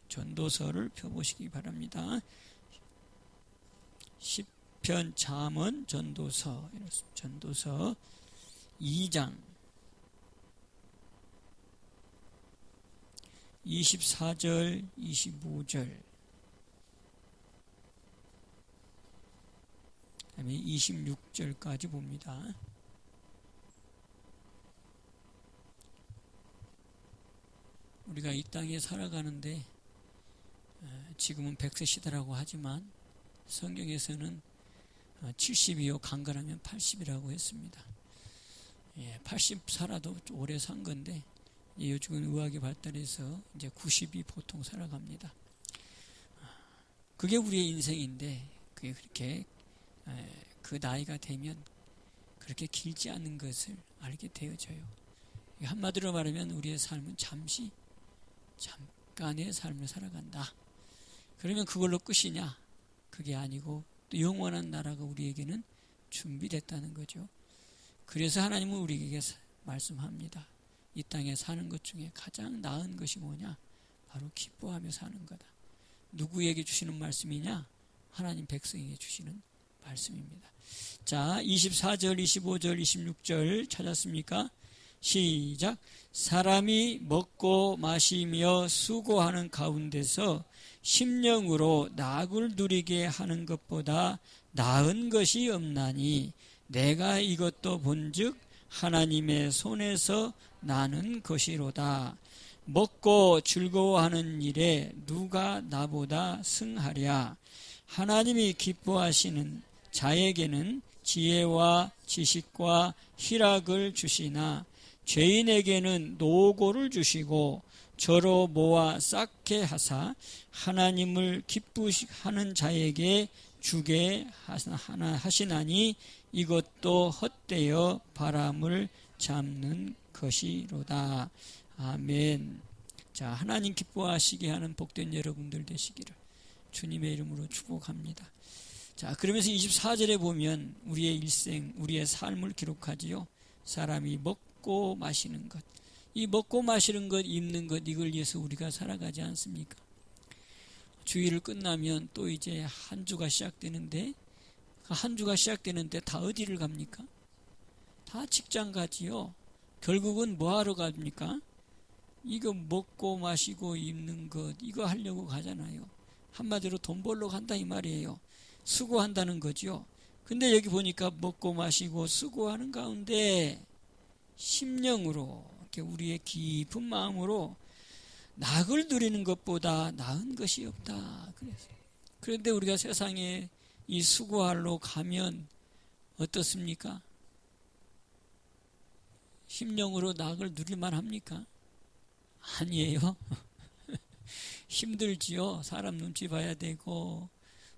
전도서를 펴보시기 바랍니다. 시편, 잠언, 전도서 2장 24절 25절 그다음에 26절까지 봅니다. 우리가 이 땅에 살아가는데 지금은 100세 시대라고 하지만 성경에서는 70이요 강건하면 80이라고 했습니다. 80 살아도 오래 산 건데 요즘은 의학이 발달해서 이제 90이 보통 살아갑니다. 그게 우리의 인생인데 그게 그렇게 그 나이가 되면 그렇게 길지 않은 것을 알게 되어져요. 한마디로 말하면 우리의 삶은 잠깐의 삶을 살아간다. 그러면 그걸로 끝이냐? 그게 아니고 또 영원한 나라가 우리에게는 준비됐다는 거죠. 그래서 하나님은 우리에게 말씀합니다. 이 땅에 사는 것 중에 가장 나은 것이 뭐냐? 바로 기뻐하며 사는 거다. 누구에게 주시는 말씀이냐? 하나님 백성에게 주시는 말씀입니다. 자, 24절, 25절, 26절 찾았습니까? 시작. 사람이 먹고 마시며 수고하는 가운데서 심령으로 낙을 누리게 하는 것보다 나은 것이 없나니 내가 이것도 본즉 하나님의 손에서 나는 것이로다. 먹고 즐거워하는 일에 누가 나보다 승하랴. 하나님이 기뻐하시는 자에게는 지혜와 지식과 희락을 주시나 죄인에게는 노고를 주시고 저로 모아 쌓게 하사 하나님을 기쁘시하는 자에게 주게 하시나니 이것도 헛되어 바람을 잡는 것이로다. 아멘. 자, 하나님 기뻐하시게 하는 복된 여러분들 되시기를 주님의 이름으로 축복합니다. 자, 그러면서 24절에 보면 우리의 일생, 우리의 삶을 기록하지요. 사람이 먹고 마시는 것, 이 먹고 마시는 것, 입는 것, 이걸 위해서 우리가 살아가지 않습니까? 주일을 끝나면 또 이제 한 주가 시작되는데 한 주가 시작되는데 다 어디를 갑니까? 다 직장 가지요. 결국은 뭐 하러 갑니까? 이거 먹고 마시고 입는 것, 이거 하려고 가잖아요. 한마디로 돈 벌러 간다 이 말이에요. 수고한다는 거죠. 근데 여기 보니까 먹고 마시고 수고하는 가운데 심령으로 이렇게 우리의 깊은 마음으로 낙을 누리는 것보다 나은 것이 없다. 그런데 우리가 세상에 이 수고하러 가면 어떻습니까? 심령으로 낙을 누릴만 합니까? 아니에요. 힘들지요. 사람 눈치 봐야 되고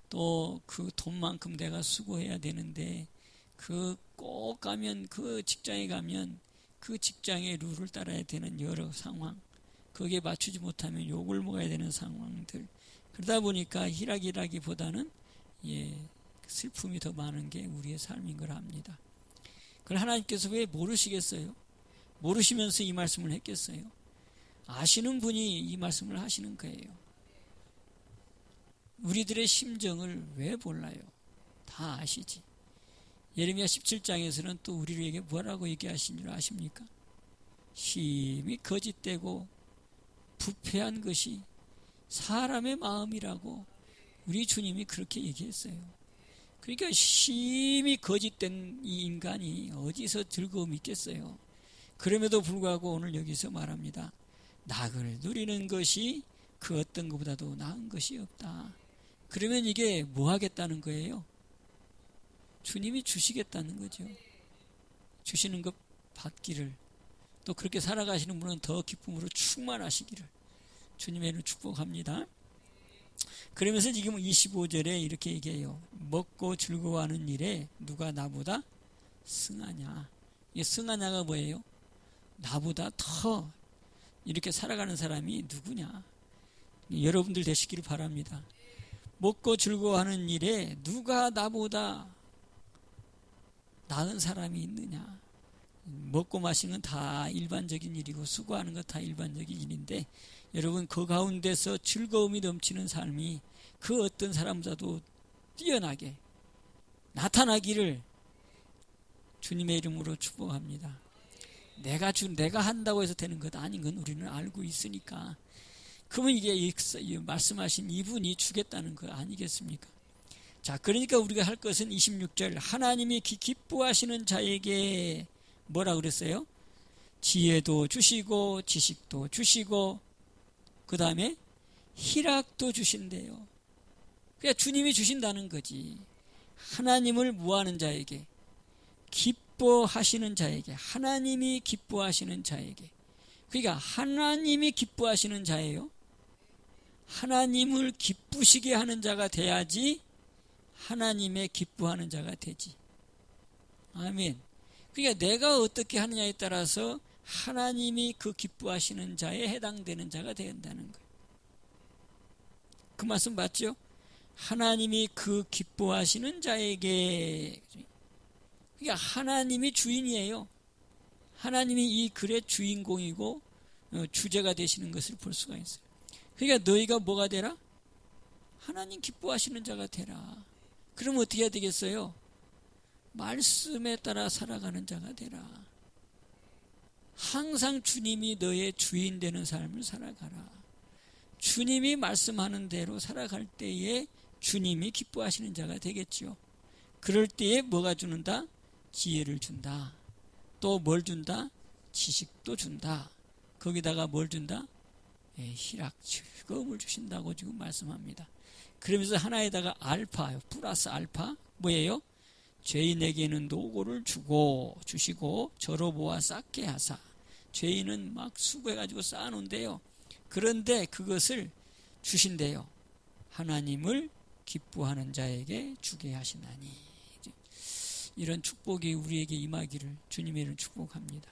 또 그 돈만큼 내가 수고해야 되는데 꼭 가면 그 직장에 가면 그 직장의 룰을 따라야 되는 여러 상황, 거기에 맞추지 못하면 욕을 먹어야 되는 상황들, 그러다 보니까 희락이라기보다는 슬픔이 더 많은 게 우리의 삶인 걸 압니다. 그걸 하나님께서 왜 모르시겠어요? 모르시면서 이 말씀을 했겠어요? 아시는 분이 이 말씀을 하시는 거예요. 우리들의 심정을 왜 몰라요? 다 아시지. 예레미야 17장에서는 또 우리에게 뭐라고 얘기하신 줄 아십니까? 심히 거짓되고 부패한 것이 사람의 마음이라고 우리 주님이 그렇게 얘기했어요. 그러니까 심히 거짓된 이 인간이 어디서 즐거움이 있겠어요? 그럼에도 불구하고 오늘 여기서 말합니다. 낙을 누리는 것이 그 어떤 것보다도 나은 것이 없다. 그러면 이게 뭐 하겠다는 거예요? 주님이 주시겠다는 거죠. 주시는 것 받기를, 또 그렇게 살아가시는 분은 더 기쁨으로 충만하시기를 주님의 이름으로 축복합니다. 그러면서 지금 25절에 이렇게 얘기해요. 먹고 즐거워하는 일에 누가 나보다 승하냐. 이게 승하냐가 뭐예요? 나보다 더 이렇게 살아가는 사람이 누구냐. 여러분들 되시기를 바랍니다. 먹고 즐거워하는 일에 누가 나보다 나은 사람이 있느냐. 먹고 마시는 건 다 일반적인 일이고 수고하는 것 다 일반적인 일인데 여러분 그 가운데서 즐거움이 넘치는 삶이 그 어떤 사람보다도 뛰어나게 나타나기를 주님의 이름으로 축복합니다. 내가 한다고 해서 되는 것 아닌 건 우리는 알고 있으니까. 그러면 이게 말씀하신 이분이 주겠다는 거 아니겠습니까? 자, 그러니까 우리가 할 것은 26절 하나님이 기뻐하시는 자에게 뭐라 그랬어요? 지혜도 주시고 지식도 주시고 그 다음에 희락도 주신대요. 그러니까 주님이 주신다는 거지. 하나님을 무하는 자에게, 기뻐하시는 자에게, 하나님이 기뻐하시는 자에게. 그러니까 하나님이 기뻐하시는 자예요. 하나님을 기쁘시게 하는 자가 돼야지 하나님의 기뻐하는 자가 되지. 아멘. 그러니까 내가 어떻게 하느냐에 따라서 하나님이 그 기뻐하시는 자에 해당되는 자가 된다는 거예요. 그 말씀 맞죠? 하나님이 그 기뻐하시는 자에게. 그러니까 하나님이 주인이에요. 하나님이 이 글의 주인공이고 주제가 되시는 것을 볼 수가 있어요. 그러니까 너희가 뭐가 되라? 하나님 기뻐하시는 자가 되라. 그럼 어떻게 해야 되겠어요? 말씀에 따라 살아가는 자가 되라. 항상 주님이 너의 주인 되는 삶을 살아가라. 주님이 말씀하는 대로 살아갈 때에 주님이 기뻐하시는 자가 되겠죠. 그럴 때에 뭐가 주는다? 지혜를 준다. 또 뭘 준다? 지식도 준다. 거기다가 뭘 준다? 희락, 즐거움을 주신다고 지금 말씀합니다. 그러면서 하나에다가 알파, 플러스 알파 뭐예요? 죄인에게는 노고를 주시고 저로 보아 쌓게 하사. 죄인은 막 수고해가지고 쌓아놓은데요. 그런데 그것을 주신대요. 하나님을 기뻐하는 자에게 주게 하시나니. 이런 축복이 우리에게 임하기를 주님의 이름으로 축복합니다.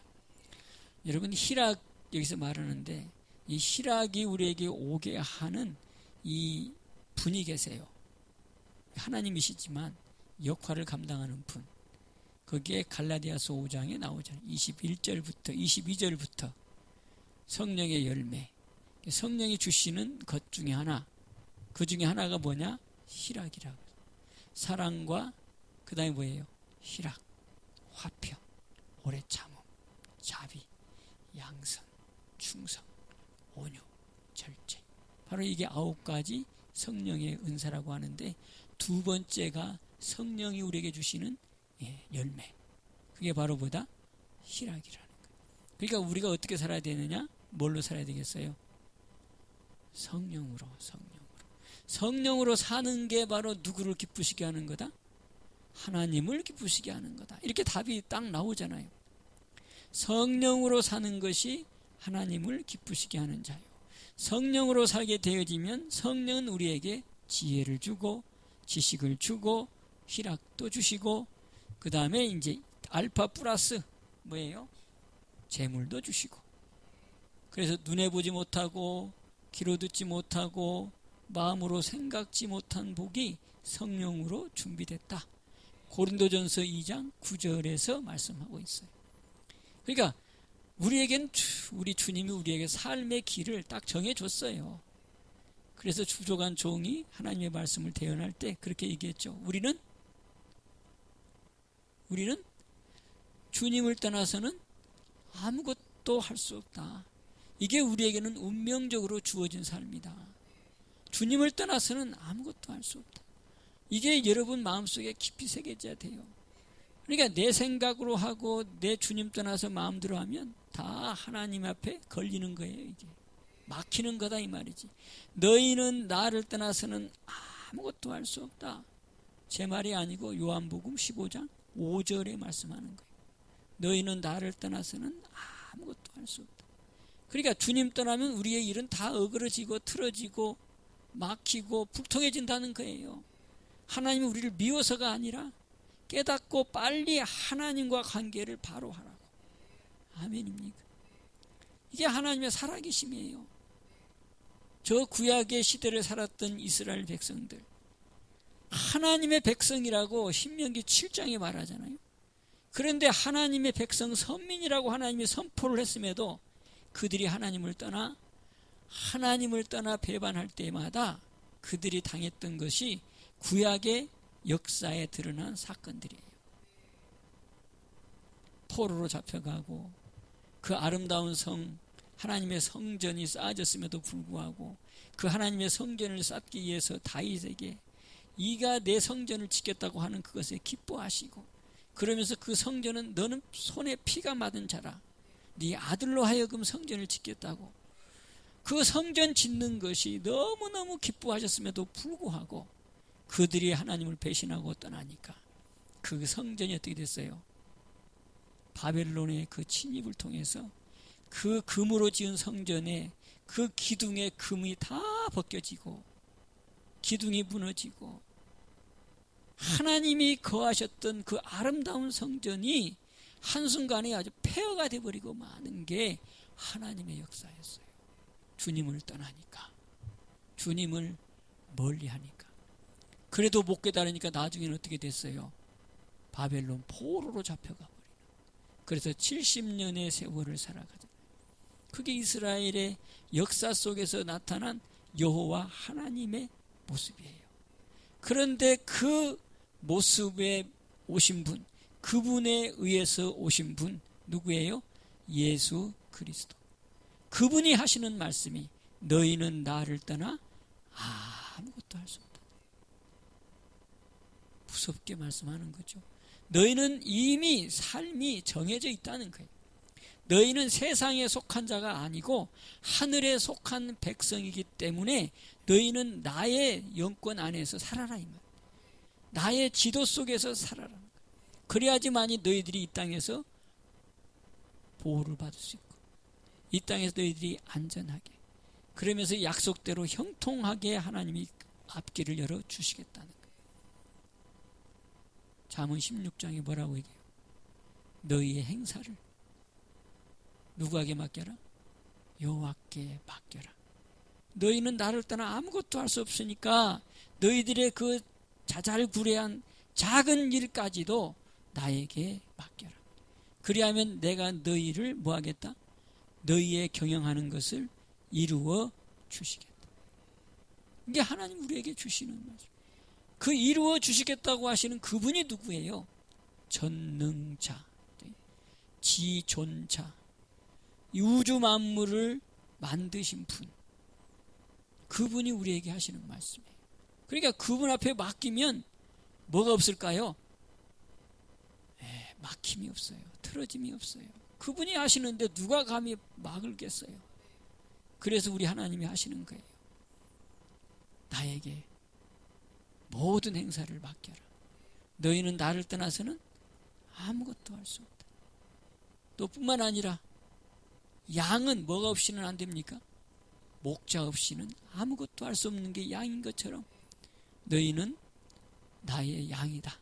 여러분 희락 여기서 말하는데 이 희락이 우리에게 오게 하는 이 분이 계세요. 하나님이시지만 역할을 감당하는 분. 거기에 갈라디아서 5장에 나오잖아요. 21절부터 22절부터 성령의 열매. 성령이 주시는 것 중에 하나. 그 중에 하나가 뭐냐? 희락이라고. 사랑과 그 다음에 뭐예요? 희락, 화평, 오래 참음, 자비, 양선, 충성, 온유, 절제. 바로 이게 9가지 성령의 은사라고 하는데 두 번째가 성령이 우리에게 주시는 열매. 그게 바로 뭐다? 희락이라는 거예요. 그러니까 우리가 어떻게 살아야 되느냐? 뭘로 살아야 되겠어요? 성령으로. 성령으로 사는 게 바로 누구를 기쁘시게 하는 거다? 하나님을 기쁘시게 하는 거다. 이렇게 답이 딱 나오잖아요. 성령으로 사는 것이 하나님을 기쁘시게 하는 자요. 성령으로 살게 되어지면 성령은 우리에게 지혜를 주고 지식을 주고 희락도 주시고 그 다음에 이제 알파 플러스 뭐예요? 재물도 주시고. 그래서 눈에 보지 못하고 귀로 듣지 못하고 마음으로 생각지 못한 복이 성령으로 준비됐다. 고린도전서 2장 9절에서 말씀하고 있어요. 그러니까 우리에겐 우리 주님이 우리에게 삶의 길을 딱 정해줬어요. 그래서 주조간 종이 하나님의 말씀을 대언할 때 그렇게 얘기했죠. 우리는 주님을 떠나서는 아무것도 할 수 없다. 이게 우리에게는 운명적으로 주어진 삶이다. 주님을 떠나서는 아무것도 할 수 없다. 이게 여러분 마음속에 깊이 새겨져야 돼요. 그러니까 내 생각으로 하고 내 주님 떠나서 마음대로 하면 다 하나님 앞에 걸리는 거예요. 이게 막히는 거다 이 말이지. 너희는 나를 떠나서는 아무것도 할 수 없다. 제 말이 아니고 요한복음 15장 5절에 말씀하는 거예요. 너희는 나를 떠나서는 아무것도 할 수 없다. 그러니까 주님 떠나면 우리의 일은 다 어그러지고 틀어지고 막히고 불통해진다는 거예요. 하나님이 우리를 미워서가 아니라 깨닫고 빨리 하나님과 관계를 바로 하라고. 아멘입니까? 이게 하나님의 살아계심이에요. 저 구약의 시대를 살았던 이스라엘 백성들, 하나님의 백성이라고 신명기 7장에 말하잖아요. 그런데 하나님의 백성 선민이라고 하나님이 선포를 했음에도 그들이 하나님을 떠나 하나님을 떠나 배반할 때마다 그들이 당했던 것이 구약의 역사에 드러난 사건들이에요. 포로로 잡혀가고 그 아름다운 성, 하나님의 성전이 쌓아졌음에도 불구하고 그 하나님의 성전을 쌓기 위해서 다윗에게 이가 내 성전을 지켰다고 하는 그것에 기뻐하시고, 그러면서 그 성전은 너는 손에 피가 묻은 자라, 네 아들로 하여금 성전을 짓겠다고, 그 성전 짓는 것이 너무너무 기뻐하셨음에도 불구하고 그들이 하나님을 배신하고 떠나니까 그 성전이 어떻게 됐어요? 바벨론의 그 침입을 통해서 그 금으로 지은 성전에 그 기둥의 금이 다 벗겨지고 기둥이 무너지고 하나님이 거하셨던 그 아름다운 성전이 한순간에 아주 폐허가 되어버리고 마는 게 하나님의 역사였어요. 주님을 떠나니까, 주님을 멀리하니까. 그래도 못 깨달으니까 나중에는 어떻게 됐어요? 바벨론 포로로 잡혀가 버리는. 그래서 70년의 세월을 살아가죠. 그게 이스라엘의 역사 속에서 나타난 여호와 하나님의 모습이에요. 그런데 그 모습에 오신 분, 그분에 의해서 오신 분 누구예요? 예수 그리스도. 그분이 하시는 말씀이 너희는 나를 떠나 아무것도 할 수 없다. 무섭게 말씀하는 거죠. 너희는 이미 삶이 정해져 있다는 거예요. 너희는 세상에 속한 자가 아니고 하늘에 속한 백성이기 때문에 너희는 나의 영권 안에서 살아라, 이 말. 나의 지도 속에서 살아라. 그래야지만이 너희들이 이 땅에서 보호를 받을 수 있고 이 땅에서 너희들이 안전하게, 그러면서 약속대로 형통하게 하나님이 앞길을 열어주시겠다는 거예요. 잠언 16장에 뭐라고 얘기해요? 너희의 행사를 누구에게 맡겨라? 여호와께 맡겨라. 너희는 나를 떠나 아무것도 할 수 없으니까 너희들의 그 자잘구레한 작은 일까지도 나에게 맡겨라. 그리하면 내가 너희를 뭐하겠다? 너희의 경영하는 것을 이루어 주시겠다. 이게 하나님 우리에게 주시는 말씀. 그 이루어 주시겠다고 하시는 그분이 누구예요? 전능자, 지존자, 우주 만물을 만드신 분, 그분이 우리에게 하시는 말씀이에요. 그러니까 그분 앞에 맡기면 뭐가 없을까요? 막힘이 없어요. 틀어짐이 없어요. 그분이 하시는데 누가 감히 막을겠어요? 그래서 우리 하나님이 하시는 거예요. 나에게 모든 행사를 맡겨라. 너희는 나를 떠나서는 아무것도 할 수 없다. 또 뿐만 아니라 양은 뭐가 없이는 안 됩니까? 목자 없이는 아무것도 할 수 없는 게 양인 것처럼 너희는 나의 양이다.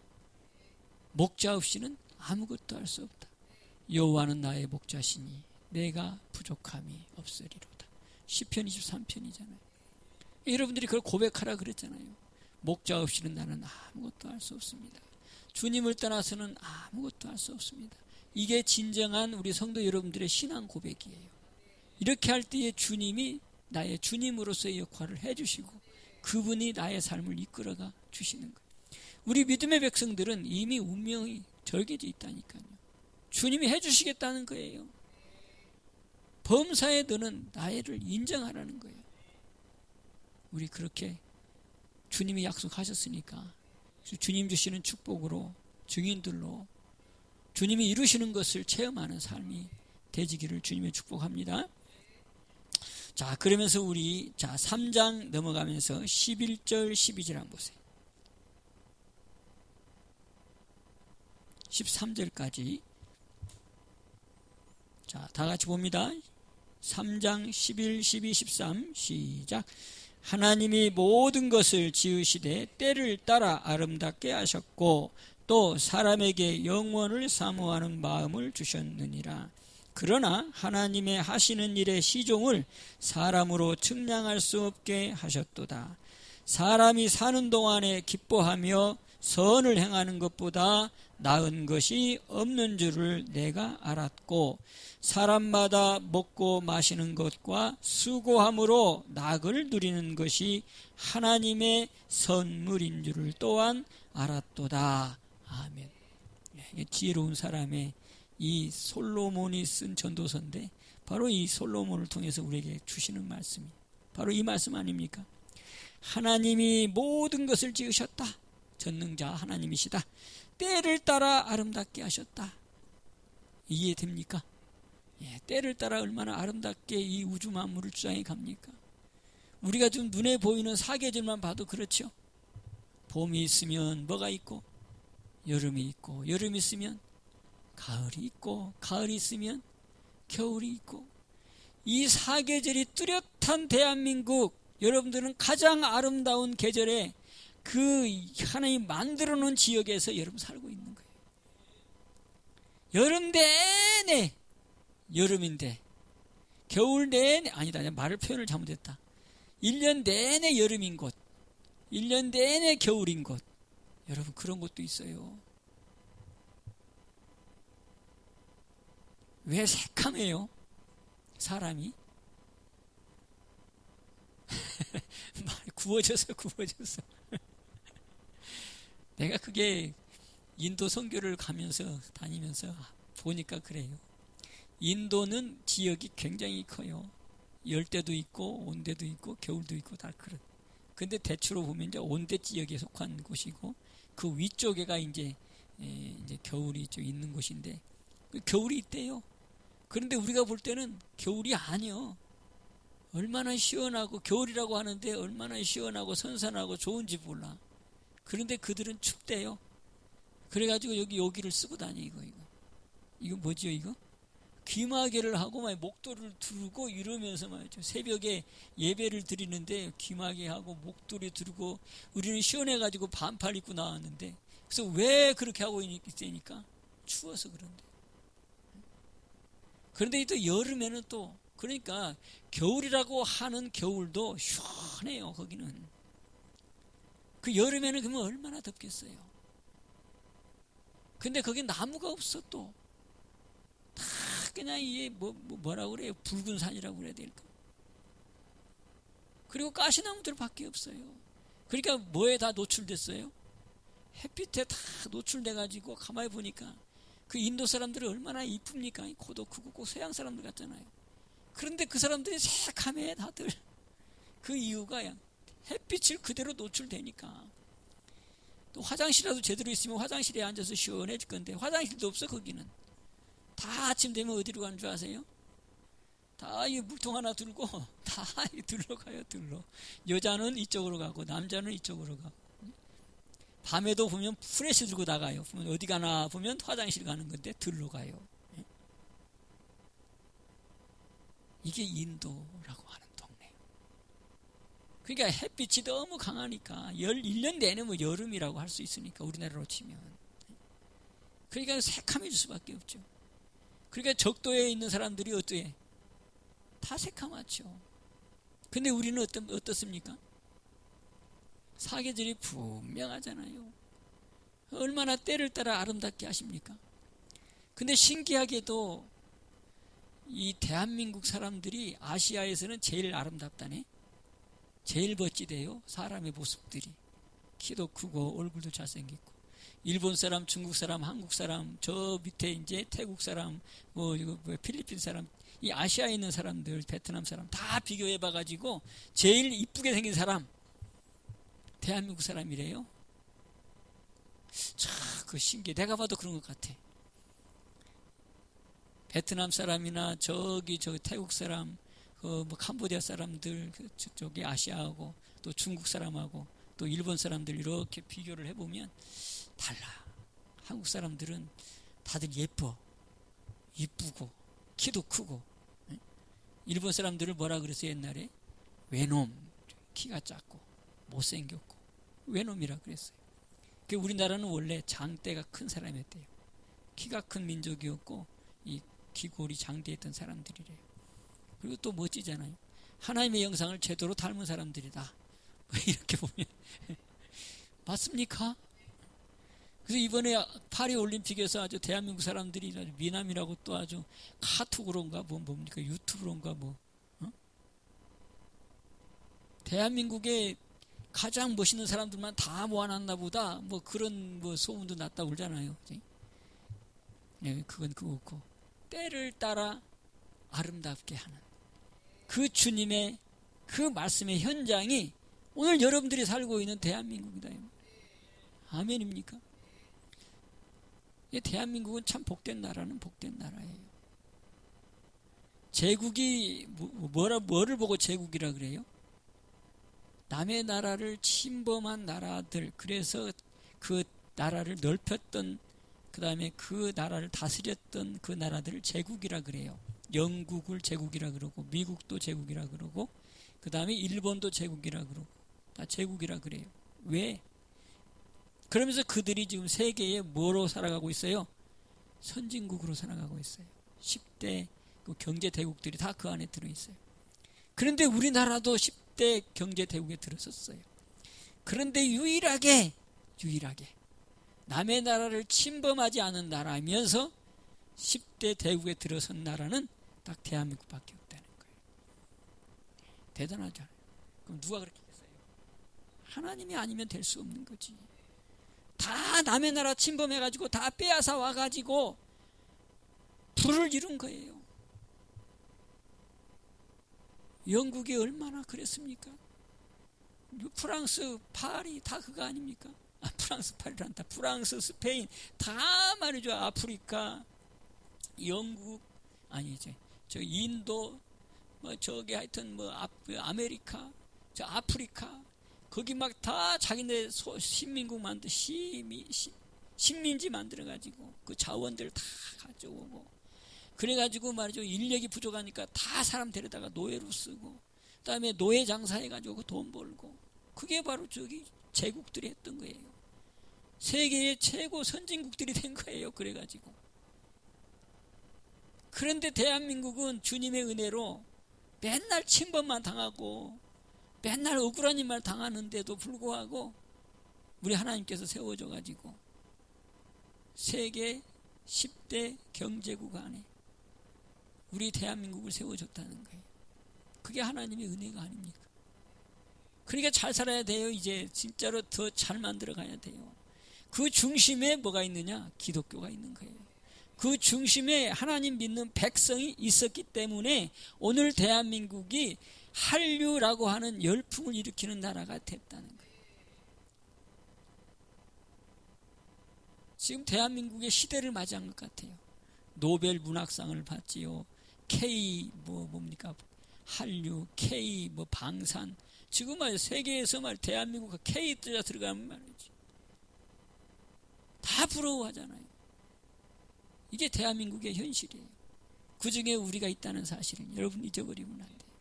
목자 없이는 아무것도 할 수 없다. 여호와는 나의 목자시니 내가 부족함이 없으리로다. 시편 23편이잖아요. 여러분들이 그걸 고백하라 그랬잖아요. 목자 없이는 나는 아무것도 할 수 없습니다. 주님을 떠나서는 아무것도 할 수 없습니다. 이게 진정한 우리 성도 여러분들의 신앙 고백이에요. 이렇게 할 때에 주님이 나의 주님으로서의 역할을 해주시고 그분이 나의 삶을 이끌어가 주시는 거예요. 우리 믿음의 백성들은 이미 운명이 정해져 있다니까요. 주님이 해주시겠다는 거예요. 범사에 너는 나를 인정하라는 거예요. 우리 그렇게 주님이 약속하셨으니까 주님 주시는 축복으로 증인들로 주님이 이루시는 것을 체험하는 삶이 되지기를 주님의 축복합니다. 자, 그러면서 우리 3장 넘어가면서 11절 12절 한번 보세요. 13절까지 자, 다 같이 봅니다. 3장 11, 12, 13 시작. 하나님이 모든 것을 지으시되 때를 따라 아름답게 하셨고 또 사람에게 영원을 사모하는 마음을 주셨느니라. 그러나 하나님의 하시는 일의 시종을 사람으로 측량할 수 없게 하셨도다. 사람이 사는 동안에 기뻐하며 선을 행하는 것보다 나은 것이 없는 줄을 내가 알았고 사람마다 먹고 마시는 것과 수고함으로 낙을 누리는 것이 하나님의 선물인 줄을 또한 알았도다. 아멘. 지혜로운 사람의 이 솔로몬이 쓴 전도서인데 바로 이 솔로몬을 통해서 우리에게 주시는 말씀이 바로 이 말씀 아닙니까? 하나님이 모든 것을 지으셨다. 전능자 하나님이시다. 때를 따라 아름답게 하셨다. 이해됩니까? 예, 때를 따라 얼마나 아름답게 이 우주 만물을 주장해 갑니까? 우리가 좀 눈에 보이는 사계절만 봐도 그렇죠. 봄이 있으면 뭐가 있고 여름이 있고 여름이 있으면 가을이 있고 가을이 있으면 겨울이 있고 이 사계절이 뚜렷한 대한민국 여러분들은 가장 아름다운 계절에 그 하나님 만들어 놓은 지역에서 여러분 살고 있는 거예요. 여름 내내 여름인데 겨울 내내 아니다 말을 표현을 잘못했다. 1년 내내 여름인 곳 1년 내내 겨울인 곳 여러분 그런 곳도 있어요. 왜 새카매요? 사람이 구워져서 내가 그게 인도 선교를 가면서 다니면서 보니까 그래요. 인도는 지역이 굉장히 커요. 열대도 있고 온대도 있고 겨울도 있고 다 그런. 근데 대체로 보면 이제 온대 지역에 속한 곳이고 그 위쪽에가 이제 겨울이 좀 있는 곳인데 겨울이 있대요. 그런데 우리가 볼 때는 겨울이 아니요. 얼마나 시원하고 겨울이라고 하는데 얼마나 시원하고 선선하고 좋은지 몰라. 그런데 그들은 춥대요. 그래가지고 여기를 쓰고 다니 이거 뭐지요 이거? 귀마개를 하고 막 목도리를 두르고 이러면서 말이죠. 새벽에 예배를 드리는데 귀마개 하고 목도리 두르고 우리는 시원해가지고 반팔 입고 나왔는데 그래서 왜 그렇게 하고 있으니까 추워서 그런데. 그런데 또 여름에는 또 그러니까 겨울이라고 하는 겨울도 시원해요. 거기는. 그 여름에는 그러면 얼마나 덥겠어요. 근데 거기 나무가 없어 또. 다 그냥 이게 뭐라고 그래요? 붉은 산이라고 그래야 될까? 그리고 가시나무들밖에 없어요. 그러니까 뭐에 다 노출됐어요? 햇빛에 다 노출돼가지고 가만히 보니까 그 인도 사람들이 얼마나 이쁩니까? 코도 크고 꼭 서양 사람들 같잖아요. 그런데 그 사람들이 새카매 다들. 그 이유가 햇빛을 그대로 노출되니까. 또 화장실이라도 제대로 있으면 화장실에 앉아서 시원해질 건데 화장실도 없어 거기는. 다 아침 되면 어디로 가는 줄 아세요? 다 이 물통 하나 들고 다 들러 가요. 들러. 여자는 이쪽으로 가고 남자는 이쪽으로 가고. 밤에도 보면 프레시 들고 나가요. 보면 어디 가나 보면 화장실 가는 건데 들러 가요. 이게 인도라고 하는 동네. 그러니까 햇빛이 너무 강하니까 1년 내내 뭐 여름이라고 할 수 있으니까 우리나라로 치면. 그러니까 새카매질 수밖에 없죠. 그러니까 적도에 있는 사람들이 어떠해? 다 새카맣죠. 근데 우리는 어떻습니까? 사계절이 분명하잖아요. 얼마나 때를 따라 아름답게 하십니까? 근데 신기하게도 이 대한민국 사람들이 아시아에서는 제일 아름답다네. 제일 멋지대요. 사람의 모습들이. 키도 크고 얼굴도 잘생겼고. 일본 사람, 중국 사람, 한국 사람, 저 밑에 이제 태국 사람, 필리핀 사람, 이 아시아에 있는 사람들, 베트남 사람 다 비교해봐가지고 제일 이쁘게 생긴 사람 대한민국 사람이래요. 참, 그 신기해. 내가 봐도 그런 것 같아. 베트남 사람이나 저 태국 사람, 캄보디아 사람들, 저기 아시아하고 또 중국 사람하고 또 일본 사람들 이렇게 비교를 해보면 달라. 한국 사람들은 다들 예뻐, 이쁘고, 키도 크고. 일본 사람들을 뭐라 그랬어요 옛날에? 외놈, 키가 작고 못생겼고 외놈이라 그랬어요. 우리나라는 원래 장대가 큰 사람이었대요. 키가 큰 민족이었고 이 귀골이 장대했던 사람들이래요. 그리고 또 멋지잖아요. 하나님의 형상을 제대로 닮은 사람들이다. 이렇게 보면 맞습니까? 그래서 이번에 파리 올림픽에서 아주 대한민국 사람들이 아주 미남이라고 또 아주 카톡으로인가 뭡니까 유튜브로인가 대한민국에 가장 멋있는 사람들만 다 모아놨나 보다 그런 소문도 났다고 그러잖아요. 네, 그건 그거고 때를 따라 아름답게 하는 그 주님의 그 말씀의 현장이 오늘 여러분들이 살고 있는 대한민국이다. 아멘입니까? 대한민국은 참 복된 나라는 복된 나라예요. 제국이 뭐를 보고 제국이라 그래요? 남의 나라를 침범한 나라들, 그래서 그 나라를 넓혔던, 그 다음에 그 나라를 다스렸던 그 나라들을 제국이라 그래요. 영국을 제국이라 그러고 미국도 제국이라 그러고 그 다음에 일본도 제국이라 그러고 다 제국이라 그래요. 왜? 그러면서 그들이 지금 세계에 뭐로 살아가고 있어요? 선진국으로 살아가고 있어요. 10대 그 경제 대국들이 다 그 안에 들어있어요. 그런데 우리나라도 10대 경제 대국에 들어섰어요. 그런데 유일하게 남의 나라를 침범하지 않은 나라면서 10대 대국에 들어선 나라는 딱 대한민국밖에 없다는 거예요. 대단하죠. 그럼 누가 그렇게 했어요? 하나님이 아니면 될 수 없는 거지. 다 남의 나라 침범해가지고 다 빼앗아 와가지고 불을 이룬 거예요. 영국이 얼마나 그랬습니까? 프랑스, 파리 다 그거 아닙니까? 프랑스, 파리란다. 프랑스, 스페인 다 말이죠. 아프리카, 영국, 저 인도, 저기 하여튼 아메리카, 저 아프리카, 거기 막 다 자기네 식민국 식민지 만들어가지고 그 자원들 다 가져오고 그래가지고 말이죠. 인력이 부족하니까 다 사람 데려다가 노예로 쓰고 그 다음에 노예 장사해가지고 돈 벌고 그게 바로 저기 제국들이 했던 거예요. 세계의 최고 선진국들이 된 거예요. 그래가지고 그런데 대한민국은 주님의 은혜로 맨날 침범만 당하고 맨날 억울한 일만 당하는데도 불구하고 우리 하나님께서 세워줘가지고 세계 10대 경제국 안에 우리 대한민국을 세워줬다는 거예요. 그게 하나님의 은혜가 아닙니까? 그러니까 잘 살아야 돼요. 이제 진짜로 더 잘 만들어 가야 돼요. 그 중심에 뭐가 있느냐? 기독교가 있는 거예요. 그 중심에 하나님 믿는 백성이 있었기 때문에 오늘 대한민국이 한류라고 하는 열풍을 일으키는 나라가 됐다는 거예요. 지금 대한민국의 시대를 맞이한 것 같아요. 노벨 문학상을 받지요. K 뭡니까? 한류, K 방산. 지금 세계에서 대한민국 K 뜨자 들어가면 말이지. 다 부러워하잖아요. 이게 대한민국의 현실이에요. 그 중에 우리가 있다는 사실을 여러분 잊어버리면 안 돼요.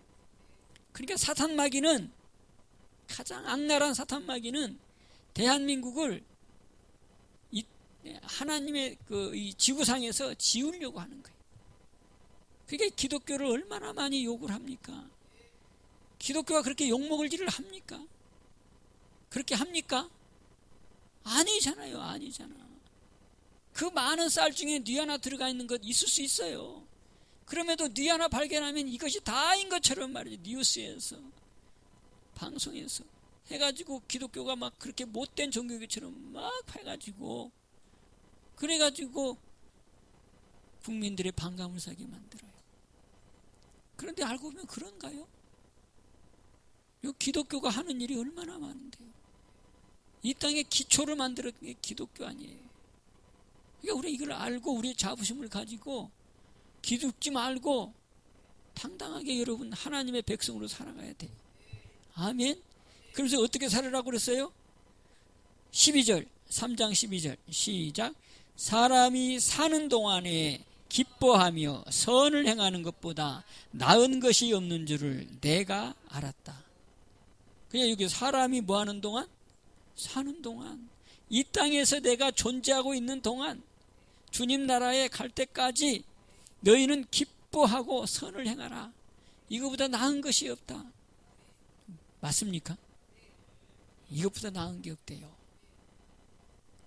그러니까 사탄마귀는 가장 악랄한 사탄마귀는 대한민국을 하나님의 이 지구상에서 지우려고 하는 거예요. 그게 기독교를 얼마나 많이 욕을 합니까? 기독교가 그렇게 욕먹을 일을 합니까? 그렇게 합니까? 아니잖아요. 아니잖아. 그 많은 쌀 중에 뉘 하나 들어가 있는 것 있을 수 있어요. 그럼에도 뉘 하나 발견하면 이것이 다인 것처럼 말이죠. 뉴스에서 방송에서 해가지고 기독교가 막 그렇게 못된 종교처럼 막 해가지고 그래가지고 국민들의 반감을 사게 만들어요. 그런데 알고 보면 그런가요? 이 기독교가 하는 일이 얼마나 많은데요. 이 땅에 기초를 만들었던 게 기독교 아니에요. 그러니까 우리 이걸 알고 우리의 자부심을 가지고 기죽지 말고 당당하게 여러분 하나님의 백성으로 살아가야 돼요. 아멘. 그래서 어떻게 살으라고 그랬어요? 12절 3장 12절 시작. 사람이 사는 동안에 기뻐하며 선을 행하는 것보다 나은 것이 없는 줄을 내가 알았다. 그냥 여기 사람이 뭐 하는 동안? 사는 동안. 이 땅에서 내가 존재하고 있는 동안 주님 나라에 갈 때까지 너희는 기뻐하고 선을 행하라. 이거보다 나은 것이 없다. 맞습니까? 이것보다 나은 게 없대요.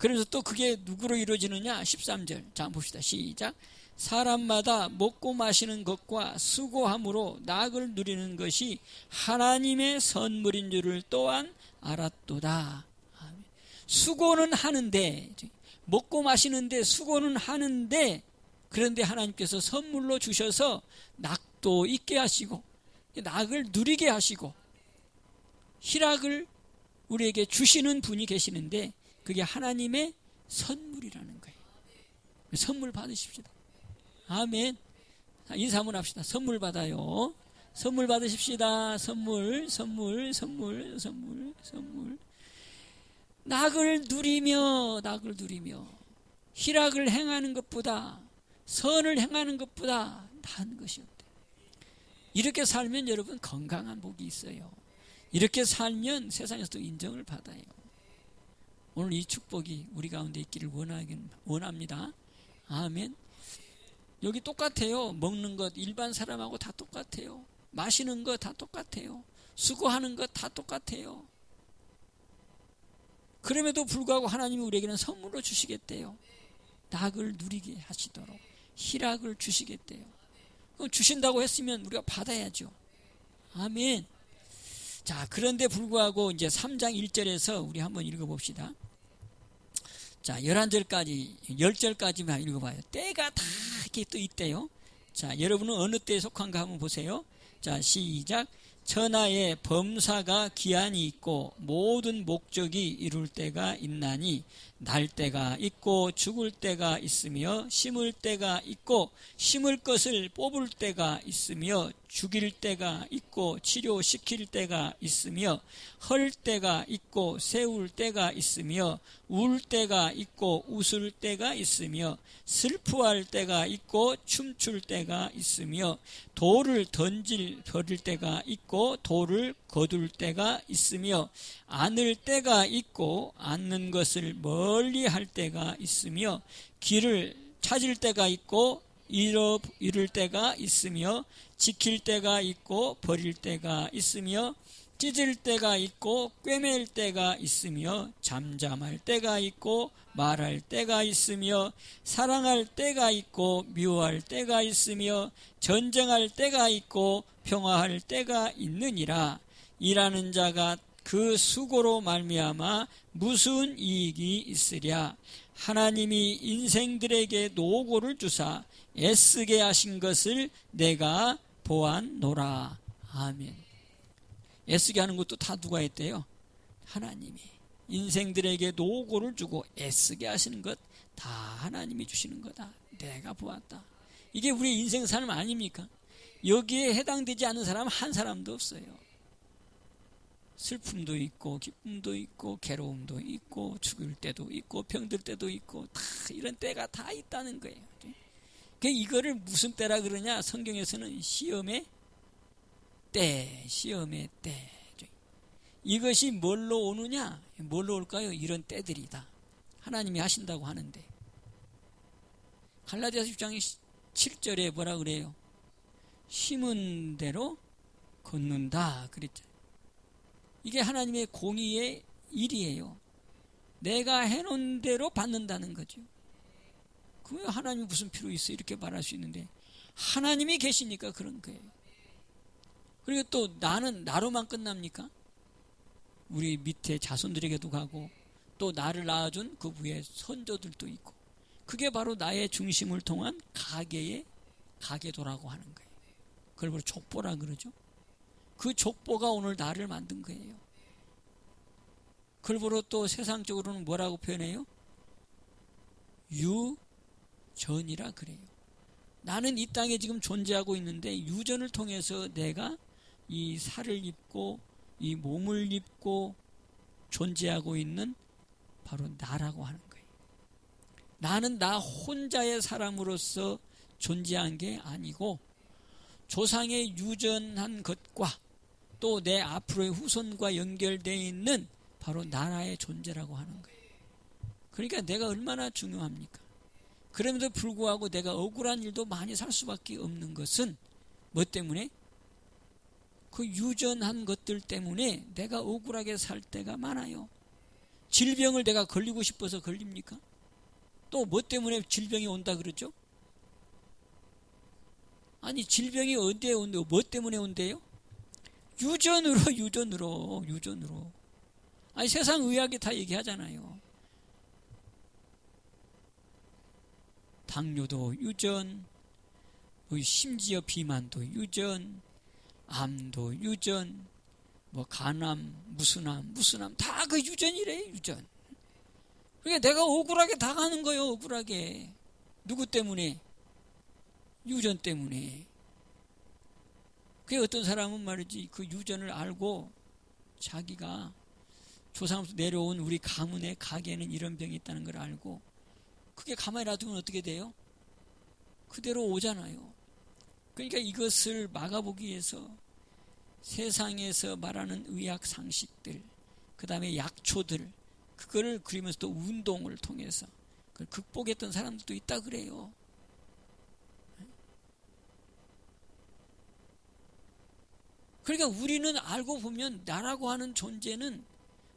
그래서 또 그게 누구로 이루어지느냐? 13절. 자, 봅시다. 시작. 사람마다 먹고 마시는 것과 수고함으로 낙을 누리는 것이 하나님의 선물인 줄을 또한 알았도다. 아멘. 수고는 하는데, 먹고 마시는데 수고는 하는데, 그런데 하나님께서 선물로 주셔서 낙도 있게 하시고 낙을 누리게 하시고 희락을 우리에게 주시는 분이 계시는데, 그게 하나님의 선물이라는 거예요. 선물 받으십시다. 아멘. 인사 한번 합시다. 선물 받아요. 선물 받으십시다. 선물. 낙을 누리며 희락을 행하는 것보다, 선을 행하는 것보다 나은 것이 없대. 이렇게 살면 여러분 건강한 복이 있어요. 이렇게 살면 세상에서도 인정을 받아요. 오늘 이 축복이 우리 가운데 있기를 원합니다. 아멘. 여기 똑같아요. 먹는 것 일반 사람하고 다 똑같아요. 마시는 것 다 똑같아요. 수고하는 것 다 똑같아요. 그럼에도 불구하고 하나님이 우리에게는 선물로 주시겠대요. 낙을 누리게 하시도록 희락을 주시겠대요. 그럼 주신다고 했으면 우리가 받아야죠. 아멘. 자, 그런데 불구하고 이제 3장 1절에서 우리 한번 읽어봅시다. 자, 11절까지, 10절까지만 읽어봐요. 때가 다 이렇게 또 있대요. 자, 여러분은 어느 때에 속한가 한번 보세요. 자, 시작. 천하의 범사가 기한이 있고 모든 목적이 이룰 때가 있나니 날 때가 있고 죽을 때가 있으며 심을 때가 있고 심을 것을 뽑을 때가 있으며 죽일 때가 있고 치료시킬 때가 있으며 헐 때가 있고 세울 때가 있으며 울 때가 있고 웃을 때가 있으며 슬퍼할 때가 있고 춤출 때가 있으며 돌을 버릴 때가 있고 돌을 거둘 때가 있으며 안을 때가 있고 앉는 것을 멀리 할 때가 있으며 길을 찾을 때가 있고 잃을 때가 있으며 지킬 때가 있고 버릴 때가 있으며 찢을 때가 있고 꿰맬 때가 있으며 잠잠할 때가 있고 말할 때가 있으며 사랑할 때가 있고 미워할 때가 있으며 전쟁할 때가 있고 평화할 때가 있느니라. 일하는 자가 그 수고로 말미암아 무슨 이익이 있으랴. 하나님이 인생들에게 노고를 주사 애쓰게 하신 것을 내가 보았노라. 아멘. 애쓰게 하는 것도 다 누가 했대요? 하나님이. 인생들에게 노고를 주고 애쓰게 하시는 것 다 하나님이 주시는 거다. 내가 보았다. 이게 우리 인생 삶 아닙니까? 여기에 해당되지 않는 사람 한 사람도 없어요. 슬픔도 있고 기쁨도 있고 괴로움도 있고 죽을 때도 있고 병들 때도 있고 다 이런 때가 다 있다는 거예요. 이거를 무슨 때라 그러냐? 성경에서는 시험의 때. 이것이 뭘로 오느냐? 뭘로 올까요? 이런 때들이다. 하나님이 하신다고 하는데. 갈라디아서 6장 7절에 뭐라 그래요? 심은 대로 걷는다 그랬죠. 이게 하나님의 공의의 일이에요. 내가 해놓은 대로 받는다는 거죠. 그러면 하나님이 무슨 필요 있어? 이렇게 말할 수 있는데 하나님이 계시니까 그런 거예요. 그리고 또 나는 나로만 끝납니까? 우리 밑에 자손들에게도 가고 또 나를 낳아준 그 위에 선조들도 있고 그게 바로 나의 중심을 통한 가계도라고 하는 거예요. 그걸 바로 족보라 그러죠. 그 족보가 오늘 나를 만든 거예요. 그걸 바로 또 세상적으로는 뭐라고 표현해요? 유전이라 그래요. 나는 이 땅에 지금 존재하고 있는데 유전을 통해서 내가 이 살을 입고 이 몸을 입고 존재하고 있는 바로 나라고 하는 거예요. 나는 나 혼자의 사람으로서 존재한 게 아니고 조상의 유전한 것과 또 내 앞으로의 후손과 연결되어 있는 바로 나라의 존재라고 하는 거예요. 그러니까 내가 얼마나 중요합니까? 그럼에도 불구하고 내가 억울한 일도 많이 살 수밖에 없는 것은 뭐 때문에? 그 유전한 것들 때문에 내가 억울하게 살 때가 많아요. 질병을 내가 걸리고 싶어서 걸립니까? 또 뭐 때문에 질병이 온다 그러죠? 아니 질병이 언제 온대요? 뭐 때문에 온대요? 유전으로. 아니 세상 의학이 다 얘기하잖아요. 당뇨도 유전, 뭐 심지어 비만도 유전, 암도 유전, 뭐 간암, 무슨 암 다 그 유전이래. 유전. 그러니까 내가 억울하게 당하는 거예요. 억울하게. 누구 때문에? 유전 때문에. 그게 어떤 사람은 말이지 그 유전을 알고 자기가 조상부터 내려온 우리 가문의 가게에는 이런 병이 있다는 걸 알고 그게 가만히 놔두면 어떻게 돼요? 그대로 오잖아요. 그러니까 이것을 막아보기 위해서 세상에서 말하는 의학 상식들, 그 다음에 약초들, 그거를 그리면서 또 운동을 통해서 그걸 극복했던 사람들도 있다 그래요. 그러니까 우리는 알고 보면 나라고 하는 존재는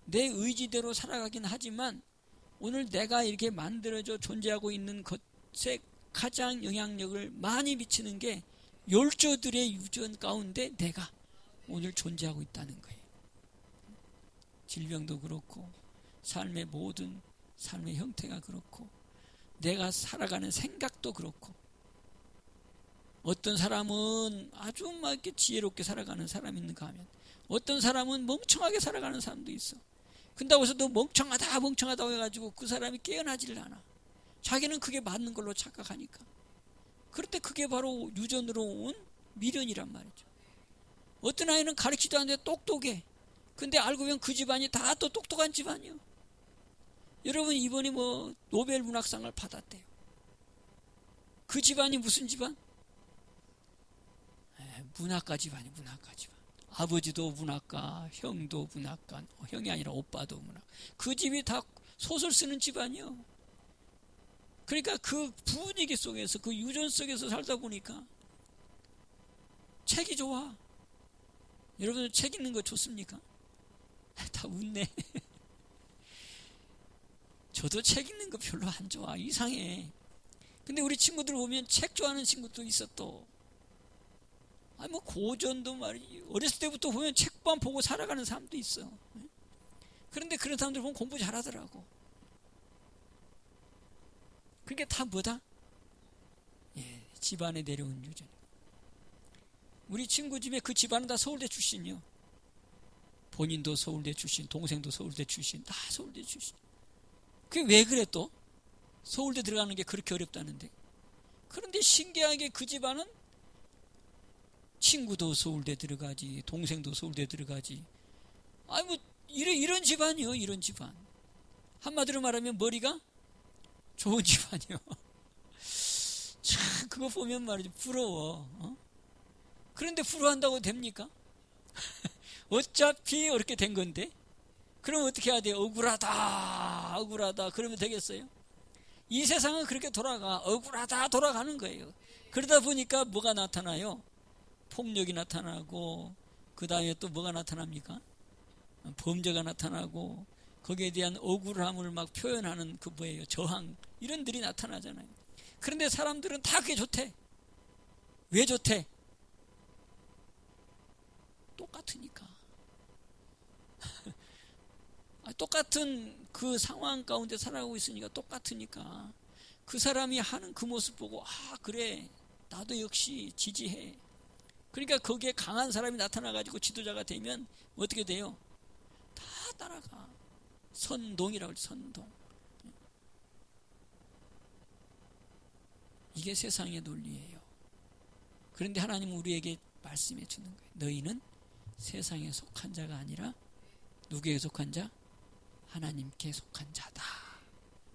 내 의지대로 살아가긴 하지만 오늘 내가 이렇게 만들어져 존재하고 있는 것에 가장 영향력을 많이 미치는 게 율조들의 유전 가운데 내가 오늘 존재하고 있다는 거예요. 질병도 그렇고 삶의 모든 삶의 형태가 그렇고 내가 살아가는 생각도 그렇고 어떤 사람은 아주 막 이렇게 지혜롭게 살아가는 사람이 있는가 하면 어떤 사람은 멍청하게 살아가는 사람도 있어. 근다고 해서 너 멍청하다고 해가지고 그 사람이 깨어나질 않아. 자기는 그게 맞는 걸로 착각하니까. 그럴 때 그게 바로 유전으로 온 미련이란 말이죠. 어떤 아이는 가르치지도 않는데 똑똑해. 근데 알고 보면 그 집안이 다 또 똑똑한 집안이요. 여러분 이번에 뭐 노벨 문학상을 받았대요. 그 집안이 무슨 집안? 문학가 집안이 문학가 집안. 아버지도 문학가, 형도 문학가, 형이 아니라 오빠도 문학. 그 집이 다 소설 쓰는 집안이요. 그러니까 그 분위기 속에서 그 유전 속에서 살다 보니까 책이 좋아. 여러분 책 읽는 거 좋습니까? 다 웃네. 저도 책 읽는 거 별로 안 좋아. 이상해. 근데 우리 친구들 보면 책 좋아하는 친구도 있어 또. 아니 뭐 고전도 말이지. 어렸을 때부터 보면 책만 보고 살아가는 사람도 있어. 그런데 그런 사람들 보면 공부 잘하더라고. 그게 다 뭐다? 예, 집안에 내려온 유전. 우리 친구 집에 그 집안은 다 서울대 출신이요. 본인도 서울대 출신, 동생도 서울대 출신, 다 서울대 출신. 그게 왜 그래 또? 서울대 들어가는 게 그렇게 어렵다는데. 그런데 신기하게 그 집안은 친구도 서울대 들어가지, 동생도 서울대 들어가지. 아니 뭐 이런 집안이요, 이런 집안. 한마디로 말하면 머리가 좋은 집안이요. 참 그거 보면 말이지 부러워. 그런데 부러워한다고 됩니까? 어차피 이렇게 된 건데. 그럼 어떻게 해야 돼요? 억울하다 그러면 되겠어요? 이 세상은 그렇게 돌아가. 억울하다 돌아가는 거예요. 그러다 보니까 뭐가 나타나요? 폭력이 나타나고 그 다음에 또 뭐가 나타납니까? 범죄가 나타나고 거기에 대한 억울함을 막 표현하는 그 뭐예요? 저항 이런 들이 나타나잖아요. 그런데 사람들은 다 그게 좋대. 왜 좋대? 똑같으니까. 똑같은 그 상황 가운데 살아가고 있으니까 똑같으니까 그 사람이 하는 그 모습 보고 그래 나도 역시 지지해. 그러니까 거기에 강한 사람이 나타나가지고 지도자가 되면 어떻게 돼요? 다 따라가. 선동이라고 하죠. 선동. 이게 세상의 논리예요. 그런데 하나님은 우리에게 말씀해 주는 거예요. 너희는 세상에 속한 자가 아니라 누구에게 속한 자? 하나님께 속한 자다.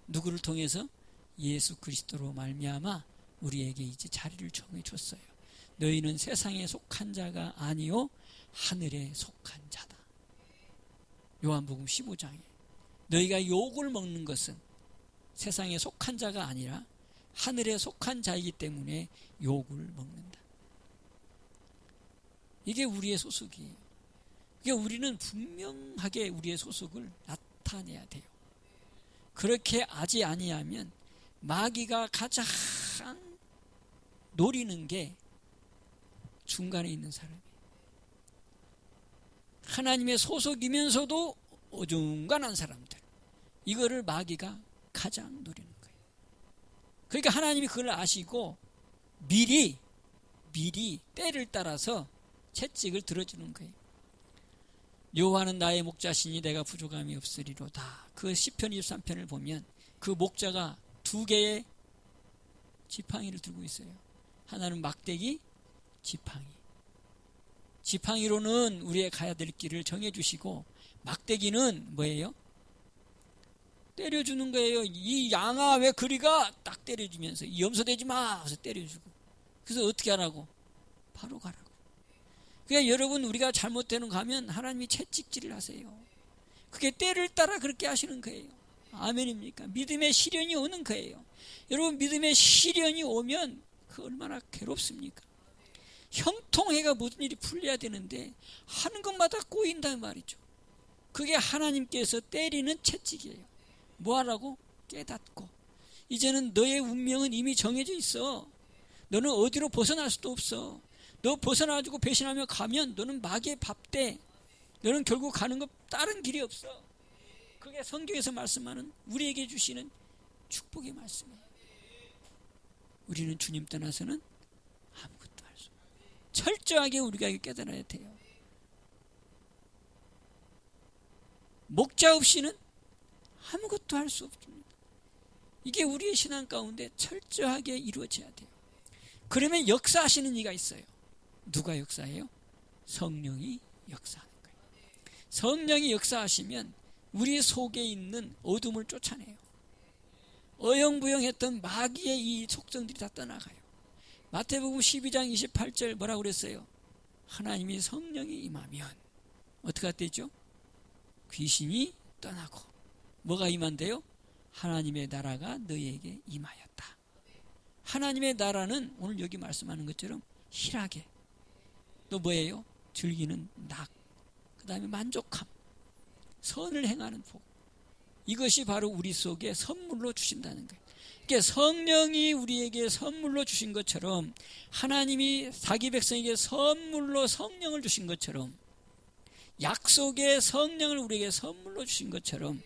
누구를 통해서? 예수 그리스도로 말미암아 우리에게 이제 자리를 정해 줬어요. 너희는 세상에 속한 자가 아니요 하늘에 속한 자다. 요한복음 15장에 너희가 욕을 먹는 것은 세상에 속한 자가 아니라 하늘에 속한 자이기 때문에 욕을 먹는다. 이게 우리의 소속이에요. 그러니까 우리는 분명하게 우리의 소속을 나타내야 돼요. 그렇게 하지 아니하면 마귀가 가장 노리는 게 중간에 있는 사람이에요. 하나님의 소속이면서도 어중간한 사람들, 이거를 마귀가 가장 노리는 거예요. 그러니까 하나님이 그걸 아시고 미리 때를 따라서 채찍을 들어주는 거예요. 여호와는 나의 목자시니 내가 부족함이 없으리로다. 그 시편 23편을 보면 그 목자가 두 개의 지팡이를 들고 있어요. 하나는 막대기, 지팡이. 지팡이로는 우리의 가야 될 길을 정해주시고, 막대기는 뭐예요? 때려주는 거예요. 이 양아 왜 그리가? 딱 때려주면서 염소되지 마 하면서 때려주고. 그래서 어떻게 하라고? 바로 가라고. 그러니까 여러분, 우리가 잘못되는 거 하면 하나님이 채찍질을 하세요. 그게 때를 따라 그렇게 하시는 거예요. 아멘입니까? 믿음의 시련이 오는 거예요. 여러분, 믿음의 시련이 오면 그 얼마나 괴롭습니까? 형통해가 모든 일이 풀려야 되는데 하는 것마다 꼬인단 말이죠. 그게 하나님께서 때리는 채찍이에요. 뭐 하라고? 깨닫고 이제는 너의 운명은 이미 정해져 있어. 너는 어디로 벗어날 수도 없어. 너 벗어나가지고 배신하며 가면 너는 마귀의 밥대. 너는 결국 가는 것 다른 길이 없어. 그게 성경에서 말씀하는 우리에게 주시는 축복의 말씀이에요. 우리는 주님 떠나서는 아무것도 할 수 없어요. 철저하게 우리가 깨달아야 돼요. 목자 없이는 아무것도 할 수 없습니다. 이게 우리의 신앙 가운데 철저하게 이루어져야 돼요. 그러면 역사하시는 이가 있어요. 누가 역사해요? 성령이 역사하는 거예요. 성령이 역사하시면 우리 속에 있는 어둠을 쫓아내요. 어영부영했던 마귀의 이 속성들이 다 떠나가요. 마태복음 12장 28절 뭐라고 그랬어요? 하나님이 성령이 임하면 어떻게 되죠? 귀신이 떠나고 뭐가 임한대요? 하나님의 나라가 너희에게 임하였다. 하나님의 나라는 오늘 여기 말씀하는 것처럼 희락에, 또 뭐예요? 즐기는 낙, 그 다음에 만족함, 선을 행하는 복, 이것이 바로 우리 속에 선물로 주신다는 거예요. 그러니까 성령이 우리에게 선물로 주신 것처럼, 하나님이 자기 백성에게 선물로 성령을 주신 것처럼, 약속의 성령을 우리에게 선물로 주신 것처럼,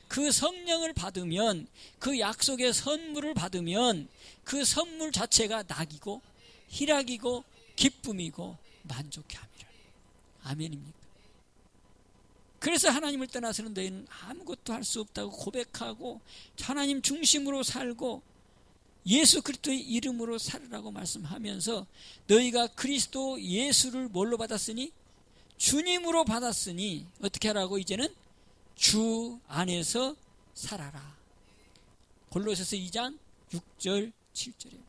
그 성령을 받으면, 그 약속의 선물을 받으면 그 선물 자체가 낙이고 희락이고 기쁨이고 만족해 함이라. 아멘입니까? 그래서 하나님을 떠나서는 너희는 아무것도 할 수 없다고 고백하고 하나님 중심으로 살고 예수 그리스도의 이름으로 살으라고 말씀하면서, 너희가 그리스도 예수를 뭘로 받았으니? 주님으로 받았으니 어떻게 하라고? 이제는 주 안에서 살아라. 골로새서 2장 6절 7절에 말이에요.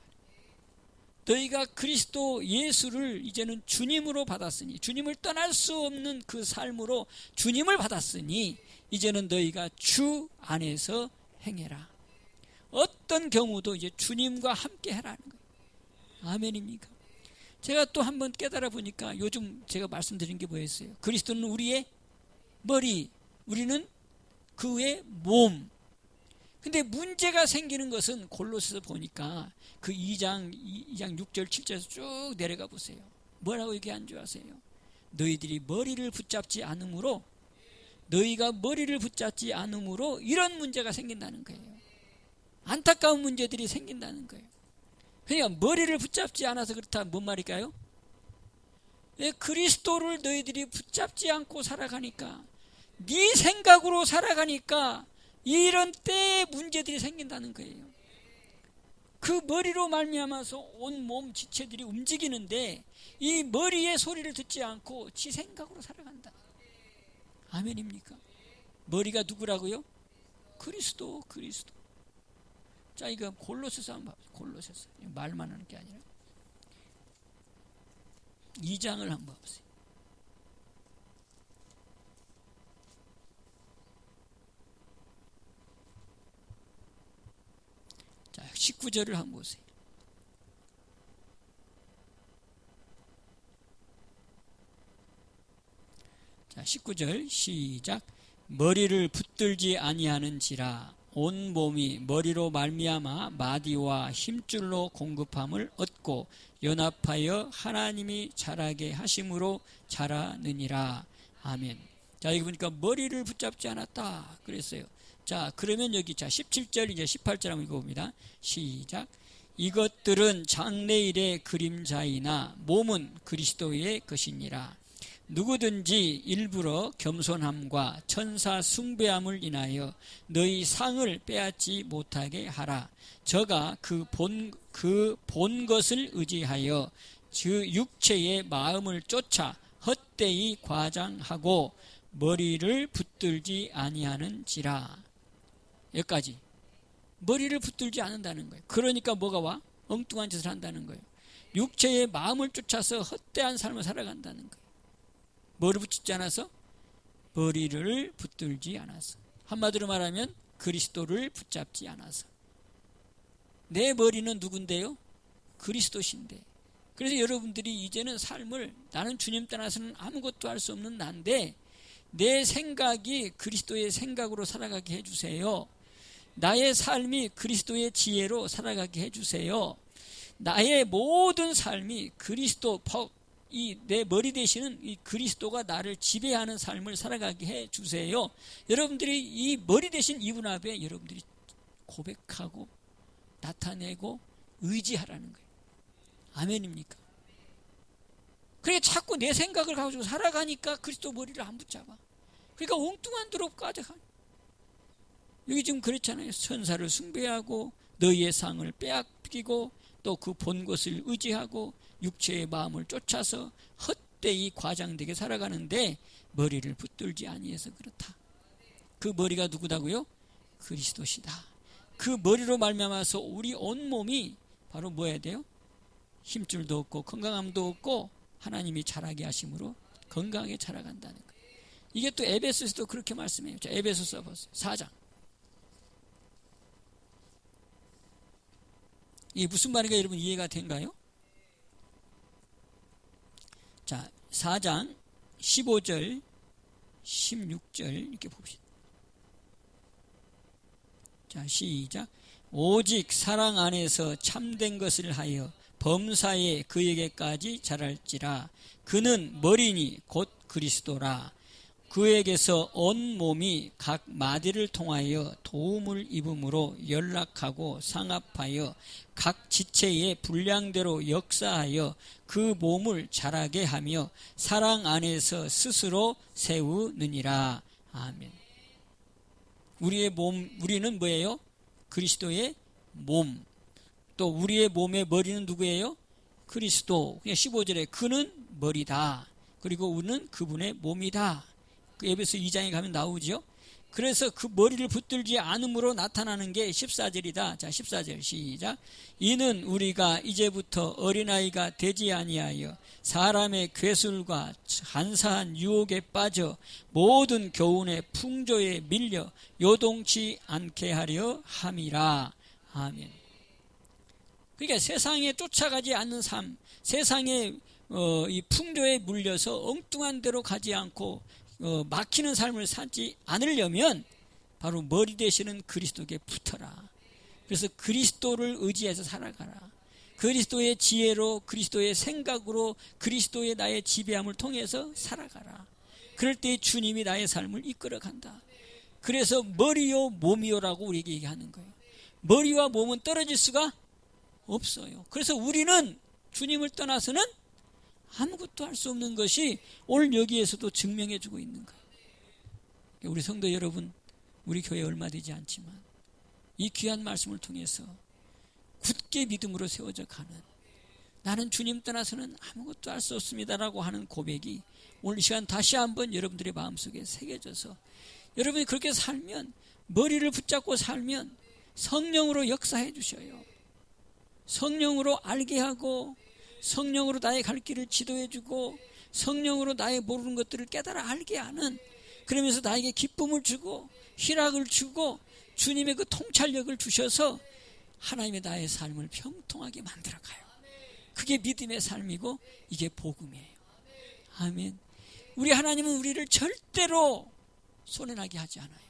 너희가 그리스도 예수를 이제는 주님으로 받았으니, 주님을 떠날 수 없는 그 삶으로 주님을 받았으니 이제는 너희가 주 안에서 행해라. 어떤 경우도 이제 주님과 함께 해라는 거예요. 아멘입니까? 제가 또 한번 깨달아 보니까 요즘 제가 말씀드린 게 뭐였어요? 그리스도는 우리의 머리, 우리는 그의 몸. 근데 문제가 생기는 것은 골로새서 보니까 그 2장 6절 7절에서 쭉 내려가 보세요. 뭐라고 얘기한 줄 아세요? 너희들이 머리를 붙잡지 않으므로, 너희가 머리를 붙잡지 않으므로 이런 문제가 생긴다는 거예요. 안타까운 문제들이 생긴다는 거예요. 그러니까 머리를 붙잡지 않아서 그렇다. 뭔 말일까요? 왜 그리스도를 너희들이 붙잡지 않고 살아가니까, 네 생각으로 살아가니까 이런 때에 문제들이 생긴다는 거예요. 그 머리로 말미암아서 온 몸 지체들이 움직이는데 이 머리의 소리를 듣지 않고 지 생각으로 살아간다. 아멘입니까? 머리가 누구라고요? 그리스도. 자, 이거 골로새서 한번 봐보세요. 골로새서. 말만 하는 게 아니라 2장을 한번 봐보세요. 자, 19절을 한번 보세요. 자, 19절 시작. 머리를 붙들지 아니하는지라 온 몸이 머리로 말미암아 마디와 힘줄로 공급함을 얻고 연합하여 하나님이 자라게 하심으로 자라느니라. 아멘. 자, 여기 보니까 머리를 붙잡지 않았다 그랬어요. 자, 그러면 여기 17절 이제 18절 한번 읽어봅니다. 시작. 이것들은 장래일의 그림자이나 몸은 그리스도의 것이니라. 누구든지 일부러 겸손함과 천사 숭배함을 인하여 너희 상을 빼앗지 못하게 하라. 저가 그 본 것을 의지하여 그 육체의 마음을 쫓아 헛되이 과장하고 머리를 붙들지 아니하는지라. 여기까지. 머리를 붙들지 않는다는 거예요. 그러니까 뭐가 와? 엉뚱한 짓을 한다는 거예요. 육체의 마음을 쫓아서 헛되한 삶을 살아간다는 거예요. 머리를 붙지 않아서? 머리를 붙들지 않아서. 한마디로 말하면 그리스도를 붙잡지 않아서. 내 머리는 누군데요? 그리스도신데. 그래서 여러분들이 이제는 삶을 나는 주님 떠나서는 아무것도 할 수 없는 난데 내 생각이 그리스도의 생각으로 살아가게 해주세요. 나의 삶이 그리스도의 지혜로 살아가게 해주세요. 나의 모든 삶이 그리스도, 내 머리 되시는 이 그리스도가 나를 지배하는 삶을 살아가게 해주세요. 여러분들이 이 머리 되신 이분 앞에 여러분들이 고백하고 나타내고 의지하라는 거예요. 아멘입니까? 그러니까 자꾸 내 생각을 가지고 살아가니까 그리스도 머리를 안 붙잡아. 그러니까 엉뚱한 데로 빠져가. 여기 지금 그렇잖아요. 천사를 숭배하고 너희의 상을 빼앗기고 또 그 본 것을 의지하고 육체의 마음을 쫓아서 헛되이 과장되게 살아가는데 머리를 붙들지 아니해서 그렇다. 그 머리가 누구다고요? 그리스도시다. 그 머리로 말미암아서 우리 온몸이 바로 뭐 해야 돼요? 힘줄도 없고 건강함도 없고 하나님이 자라게 하심으로 건강하게 자라간다는 거예요. 이게 또 에베소서도 그렇게 말씀해요. 자, 에베소서 보세요. 4장. 이게 무슨 말인가 여러분 이해가 된가요? 자, 4장 15절 16절 이렇게 봅시다. 자, 시작. 오직 사랑 안에서 참된 것을 하여 범사에 그에게까지 자랄지라. 그는 머리니 곧 그리스도라. 그에게서 온 몸이 각 마디를 통하여 도움을 입음으로 연락하고 상합하여 각 지체의 분량대로 역사하여 그 몸을 자라게 하며 사랑 안에서 스스로 세우느니라. 아멘. 우리의 몸, 우리는 뭐예요? 그리스도의 몸. 또 우리의 몸의 머리는 누구예요? 그리스도. 그냥 15절에 그는 머리다. 그리고 우리는 그분의 몸이다. 그 에베소 2장에 가면 나오죠. 그래서 그 머리를 붙들지 않음으로 나타나는 게 14절이다. 자, 14절 시작. 이는 우리가 이제부터 어린아이가 되지 아니하여 사람의 괴술과 간사한 유혹에 빠져 모든 교훈의 풍조에 밀려 요동치 않게 하려 함이라. 아멘. 그러니까 세상에 쫓아가지 않는 삶, 세상의 이 풍조에 물려서 엉뚱한 데로 가지 않고 막히는 삶을 살지 않으려면 바로 머리 되시는 그리스도께 붙어라. 그래서 그리스도를 의지해서 살아가라. 그리스도의 지혜로, 그리스도의 생각으로, 그리스도의 나의 지배함을 통해서 살아가라. 그럴 때 주님이 나의 삶을 이끌어간다. 그래서 머리요 몸이요라고 우리에게 얘기하는 거예요. 머리와 몸은 떨어질 수가 없어요. 그래서 우리는 주님을 떠나서는 아무것도 할 수 없는 것이 오늘 여기에서도 증명해주고 있는 거예요. 우리 성도 여러분, 우리 교회 얼마 되지 않지만 이 귀한 말씀을 통해서 굳게 믿음으로 세워져 가는, 나는 주님 떠나서는 아무것도 할 수 없습니다라고 하는 고백이 오늘 이 시간 다시 한번 여러분들의 마음속에 새겨져서 여러분이 그렇게 살면, 머리를 붙잡고 살면 성령으로 역사해 주셔요. 성령으로 알게 하고 성령으로 나의 갈 길을 지도해 주고 성령으로 나의 모르는 것들을 깨달아 알게 하는, 그러면서 나에게 기쁨을 주고 희락을 주고 주님의 그 통찰력을 주셔서 하나님의 나의 삶을 평통하게 만들어가요. 그게 믿음의 삶이고 이게 복음이에요. 아멘. 우리 하나님은 우리를 절대로 손해나게 하지 않아요.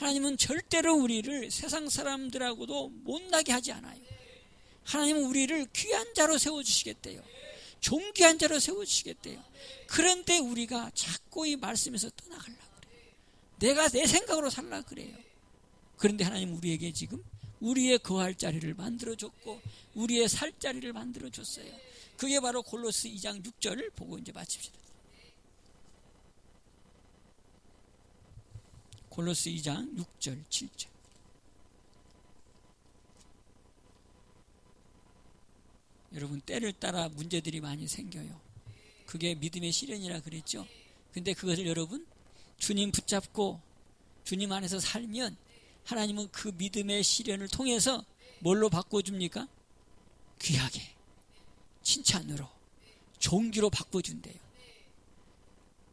하나님은 절대로 우리를 세상 사람들하고도 못나게 하지 않아요. 하나님은 우리를 귀한 자로 세워주시겠대요. 존귀한 자로 세워주시겠대요. 그런데 우리가 자꾸 이 말씀에서 떠나가려고 그래요. 내가 내 생각으로 살려고 그래요. 그런데 하나님 우리에게 지금 우리의 거할 자리를 만들어줬고 우리의 살 자리를 만들어줬어요. 그게 바로 골로새 2장 6절을 보고 이제 마칩시다. 골로새 2장 6절 7절. 여러분, 때를 따라 문제들이 많이 생겨요. 그게 믿음의 시련이라 그랬죠. 근데 그것을 여러분 주님 붙잡고 주님 안에서 살면 하나님은 그 믿음의 시련을 통해서 뭘로 바꿔줍니까? 귀하게, 칭찬으로, 존귀로 바꿔준대요.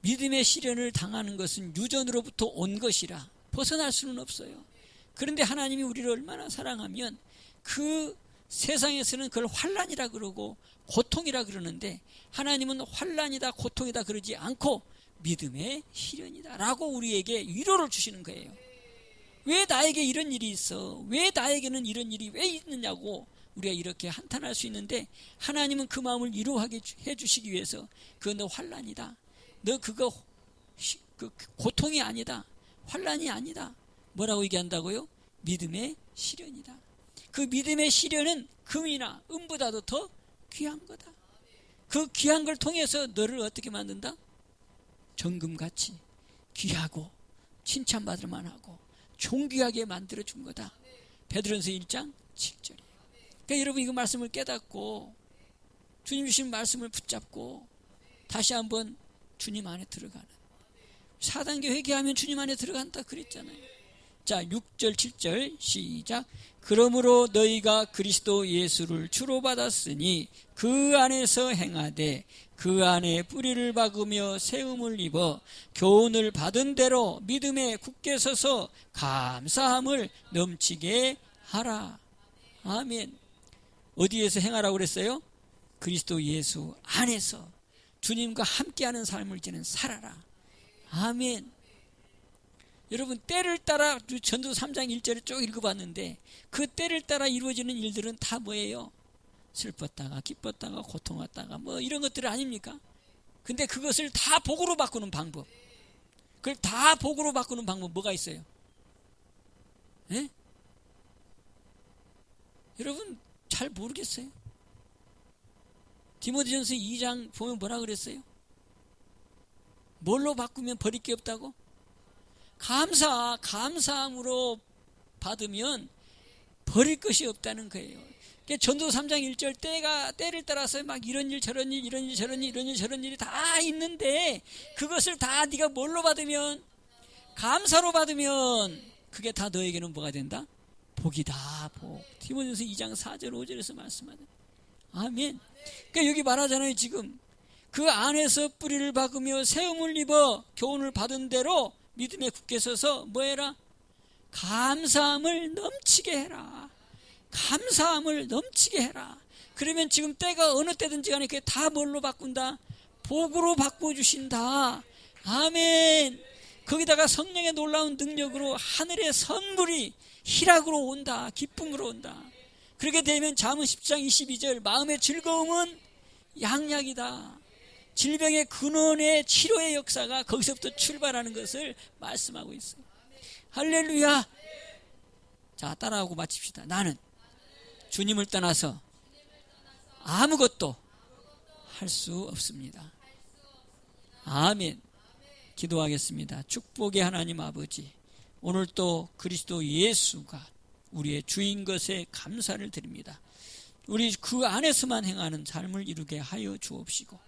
믿음의 시련을 당하는 것은 유전으로부터 온 것이라 벗어날 수는 없어요. 그런데 하나님이 우리를 얼마나 사랑하면 그 세상에서는 그걸 환난이라 그러고 고통이라 그러는데 하나님은 환난이다 고통이다 그러지 않고 믿음의 시련이다 라고 우리에게 위로를 주시는 거예요. 왜 나에게 이런 일이 있어? 왜 나에게는 이런 일이 왜 있느냐고 우리가 이렇게 한탄할 수 있는데 하나님은 그 마음을 위로하게 해주시기 위해서 그건 너 환난이다. 너 그거 고통이 아니다. 환난이 아니다. 뭐라고 얘기한다고요? 믿음의 시련이다. 그 믿음의 시련은 금이나 은보다도 더 귀한 거다. 그 귀한 걸 통해서 너를 어떻게 만든다? 정금같이 귀하고 칭찬받을 만하고 존귀하게 만들어준 거다. 베드로전서 1장 7절이에요. 그러니까 여러분 이거 말씀을 깨닫고 주님 주신 말씀을 붙잡고 다시 한번 주님 안에 들어가는 4단계 회개하면 주님 안에 들어간다 그랬잖아요. 자, 6절 7절 시작. 그러므로 너희가 그리스도 예수를 주로 받았으니 그 안에서 행하되 그 안에 뿌리를 박으며 세움을 입어 교훈을 받은 대로 믿음에 굳게 서서 감사함을 넘치게 하라. 아멘. 어디에서 행하라고 그랬어요? 그리스도 예수 안에서 주님과 함께하는 삶을 이제는 살아라. 아멘. 여러분 때를 따라 전도서 3장 1절을 쭉 읽어봤는데 그 때를 따라 이루어지는 일들은 다 뭐예요? 슬펐다가 기뻤다가 고통했다가 뭐 이런 것들 아닙니까? 근데 그것을 다 복으로 바꾸는 방법, 그걸 다 복으로 바꾸는 방법 뭐가 있어요? 예? 여러분 잘 모르겠어요? 디모데전서 2장 보면 뭐라 그랬어요? 뭘로 바꾸면 버릴 게 없다고? 감사함으로 받으면 버릴 것이 없다는 거예요. 그러니까 전도서 3장 1절 때를 따라서 막 이런 일 저런 일 이런 일 저런 일 이런 일 저런 일이 다 있는데 그것을 다 네가 뭘로 받으면 감사로 받으면 그게 다 너에게는 뭐가 된다? 복이다. 복. 디모데전서 2장 4절 5절에서 말씀하는. 아멘. 그러니까 여기 말하잖아요. 지금 그 안에서 뿌리를 박으며 세움을 입어 교훈을 받은 대로 믿음에 굳게 서서 뭐 해라? 감사함을 넘치게 해라. 감사함을 넘치게 해라. 그러면 지금 때가 어느 때든지 간에 그게 다 뭘로 바꾼다? 복으로 바꿔주신다. 아멘. 거기다가 성령의 놀라운 능력으로 하늘의 선물이 희락으로 온다. 기쁨으로 온다. 그렇게 되면 잠언 10장 22절 마음의 즐거움은 양약이다. 질병의 근원의 치료의 역사가 거기서부터 출발하는 것을 말씀하고 있어요. 할렐루야. 자, 따라하고 마칩시다. 나는 주님을 떠나서 아무것도 할 수 없습니다. 아멘. 기도하겠습니다. 축복의 하나님 아버지, 오늘 또 그리스도 예수가 우리의 주인 것에 감사를 드립니다. 우리 그 안에서만 행하는 삶을 이루게 하여 주옵시고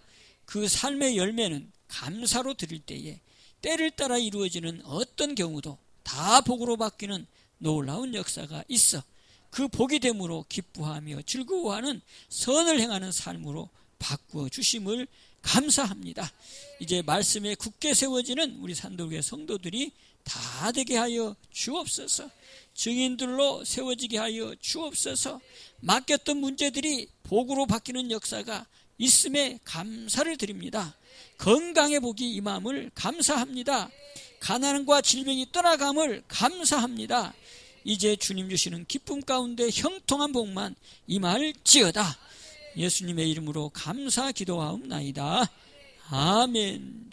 그 삶의 열매는 감사로 드릴 때에 때를 따라 이루어지는 어떤 경우도 다 복으로 바뀌는 놀라운 역사가 있어 그 복이 됨으로 기뻐하며 즐거워하는 선을 행하는 삶으로 바꾸어 주심을 감사합니다. 이제 말씀에 굳게 세워지는 우리 산도교회 성도들이 다 되게 하여 주옵소서. 증인들로 세워지게 하여 주옵소서. 맡겼던 문제들이 복으로 바뀌는 역사가 있음에 감사를 드립니다. 건강의 복이 임함을 감사합니다. 가난과 질병이 떠나감을 감사합니다. 이제 주님 주시는 기쁨 가운데 형통한 복만 임할지어다. 예수님의 이름으로 감사 기도하옵나이다. 아멘.